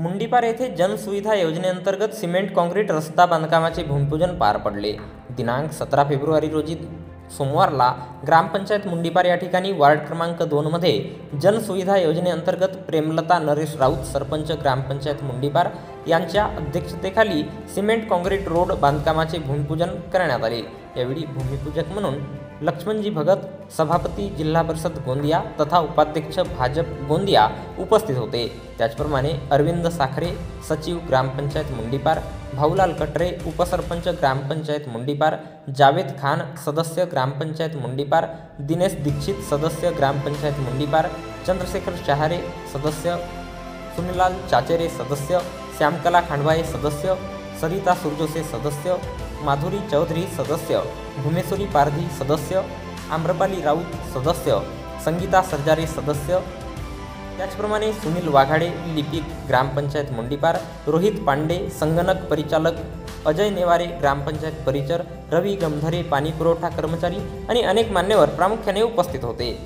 मुंडीपार येथे जनसुविधा योजनेअंतर्गत cement concrete रस्ता बांधकामाचे भूमिपूजन पार पडले। दिनांक 17 फेब्रुवारी रोजी सोमवारला ग्रामपंचायत मुंडीपार या ठिकाणी वार्ड क्रमांक 2 मध्ये जनसुविधा योजनेअंतर्गत प्रेमलता नरेश राऊत सरपंच ग्रामपंचायत मुंडीपार यांच्या अध्यक्षतेखाली सिमेंट काँक्रीट रोड बांधकामाचे भूमिपूजन करण्यात आले। यावेळी भूमिपूजक म्हणून लक्ष्मणजी भगत सभापती जिल्हा परिषद गोंदिया तथा उपाध्यक्ष भाजप गोंदिया उपस्थित होते। त्याचप्रमाणे अरविंद साखरे सचिव ग्रामपंचायत मुंडीपार, भाऊलाल कटरे उपसरपंच ग्रामपंचायत मुंडीपार, जावेद खान सदस्य ग्रामपंचायत मुंडीपार, दिनेश दीक्षित सदस्य ग्रामपंचायत मुंडीपार, चंद्रशेखर शहारे सदस्य, सुनीलाल चाचेरे सदस्य, श्यामकला खांडवाए सदस्य, सरिता सुरजोसे सदस्य, माधुरी चौधरी सदस्य, भूमेश्वरी पारधी सदस्य, आम्रपाली राऊत सदस्य, संगीता सर्जारे सदस्य, त्याचप्रमाणे सुनील वाघाडे लिपिक ग्रामपंचायत मुंडीपार, रोहित पांडे संगणक परिचालक, अजय नेवारे ग्रामपंचायत परिचर, रवी गमधरे पाणी पुरवठा कर्मचारी आणि अनेक मान्यवर प्रामुख्याने उपस्थित होते।